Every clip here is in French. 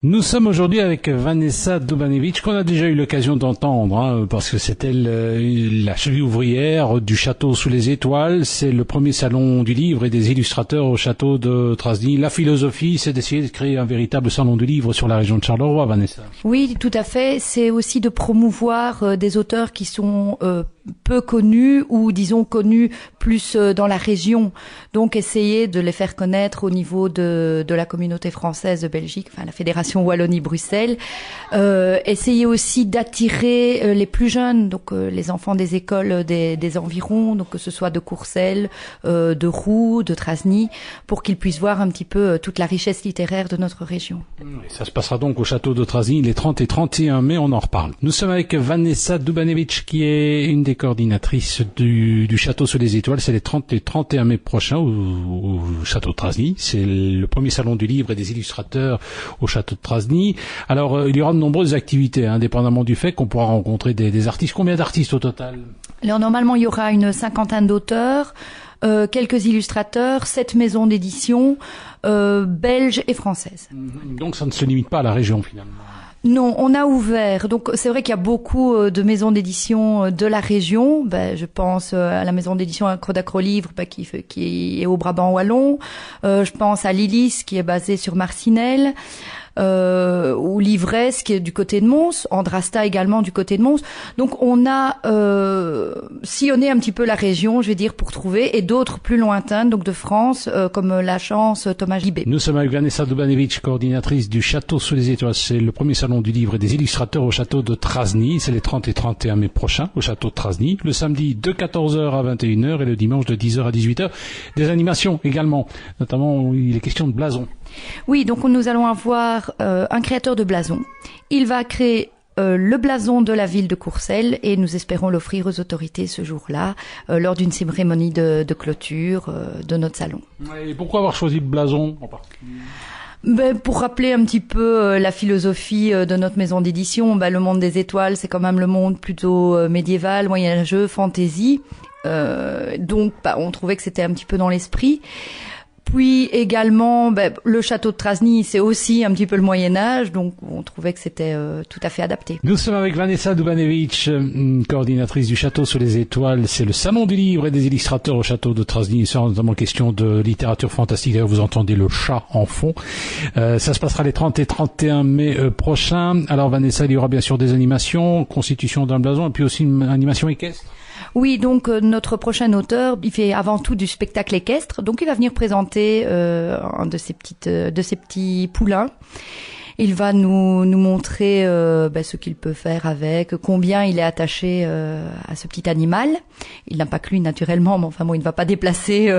Nous sommes aujourd'hui avec Vanessa Dubanevic, qu'on a déjà eu l'occasion d'entendre, parce que c'est elle la cheville ouvrière du Château sous les étoiles. C'est le premier salon du livre et des illustrateurs au château de Trasny. La philosophie, c'est d'essayer de créer un véritable salon du livre sur la région de Charleroi, Vanessa. Oui, tout à fait. C'est aussi de promouvoir des auteurs qui sont peu connus ou disons connus plus dans la région. Donc essayer de les faire connaître au niveau de la communauté française de Belgique, enfin la Fédération Wallonie-Bruxelles. Essayer aussi d'attirer les plus jeunes, donc les enfants des écoles des environs, donc que ce soit de Courcelles, de Roux, de Trasny, pour qu'ils puissent voir un petit peu toute la richesse littéraire de notre région. Et ça se passera donc au château de Trasny les 30 et 31 mai, on en reparle. Nous sommes avec Vanessa Dubanevic, qui est une des coordinatrices du Château sous les étoiles. C'est les 30 et 31 mai prochains au château de Trasny. C'est le premier salon du livre et des illustrateurs au château de Trasny. Alors, il y aura de nombreuses activités, indépendamment du fait qu'on pourra rencontrer des artistes. Combien d'artistes au total? Alors, normalement, il y aura une cinquantaine d'auteurs, quelques illustrateurs, 7 maisons d'édition, belges et françaises. Donc, ça ne se limite pas à la région, finalement. Non, on a ouvert. Donc c'est vrai qu'il y a beaucoup de maisons d'édition de la région. Je pense à la maison d'édition Acrodacro Livre qui est au Brabant wallon. Je pense à Lilis qui est basée sur Marcinelle. Ou Livresse qui est du côté de Mons, Andrasta également du côté de Mons. Donc on a sillonné un petit peu la région, je vais dire, pour trouver, et d'autres plus lointaines, donc de France, comme la Chance, Thomas Gibet. Nous sommes avec Vanessa Dubanevic, coordinatrice du Château sous les étoiles. C'est le premier salon du livre et des illustrateurs au château de Trasny. C'est les 30 et 31 mai prochains au château de Trasny. Le samedi de 14h à 21h et le dimanche de 10h à 18h. Des animations également, notamment il est question de blason. Oui, donc nous allons avoir un créateur de blason. Il va créer le blason de la ville de Courcelles et nous espérons l'offrir aux autorités ce jour-là lors d'une cérémonie de clôture de notre salon. Et pourquoi avoir choisi le blason en particulier? Pour rappeler un petit peu la philosophie de notre maison d'édition, le monde des étoiles, c'est quand même le monde plutôt médiéval, moyenâgeux, fantasy. Donc on trouvait que c'était un petit peu dans l'esprit. Puis également, le château de Trasny, c'est aussi un petit peu le Moyen-Âge, donc on trouvait que c'était tout à fait adapté. Nous sommes avec Vanessa Dubanevic, coordinatrice du Château sous les étoiles. C'est le salon du livre et des illustrateurs au château de Trasny. C'est notamment question de littérature fantastique. D'ailleurs, vous entendez le chat en fond. Ça se passera les 30 et 31 mai prochains. Alors Vanessa, il y aura bien sûr des animations, constitution d'un blason, et puis aussi une animation équestre. Oui, donc notre prochain auteur, il fait avant tout du spectacle équestre, donc il va venir présenter un de ces petits poulains. Il va nous montrer ce qu'il peut faire avec, combien il est attaché à ce petit animal. Il n'a pas que lui naturellement, mais enfin bon, il ne va pas déplacer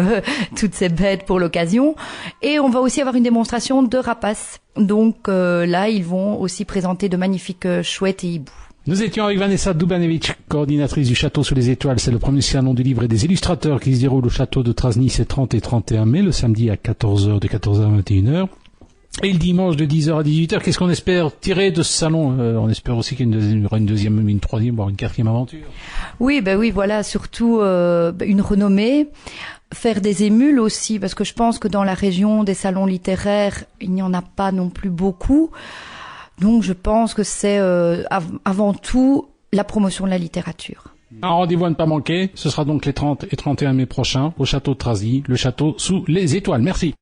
toutes ces bêtes pour l'occasion. Et on va aussi avoir une démonstration de rapaces. Donc là, ils vont aussi présenter de magnifiques chouettes et hiboux. Nous étions avec Vanessa Dubanevic, coordinatrice du Château sous les étoiles. C'est le premier salon du livre et des illustrateurs qui se déroule au château de Trasny. C'est 30 et 31 mai, le samedi à 14h, de 14h à 21h. Et le dimanche de 10h à 18h. Qu'est-ce qu'on espère tirer de ce salon? On espère aussi qu'il y aura une deuxième, une troisième, voire une quatrième aventure. Oui, voilà, surtout une renommée. Faire des émules aussi, parce que je pense que dans la région des salons littéraires, il n'y en a pas non plus beaucoup. Donc je pense que c'est avant tout la promotion de la littérature. Un rendez-vous à ne pas manquer, ce sera donc les 30 et 31 mai prochains au château de Trasny, le château sous les étoiles. Merci.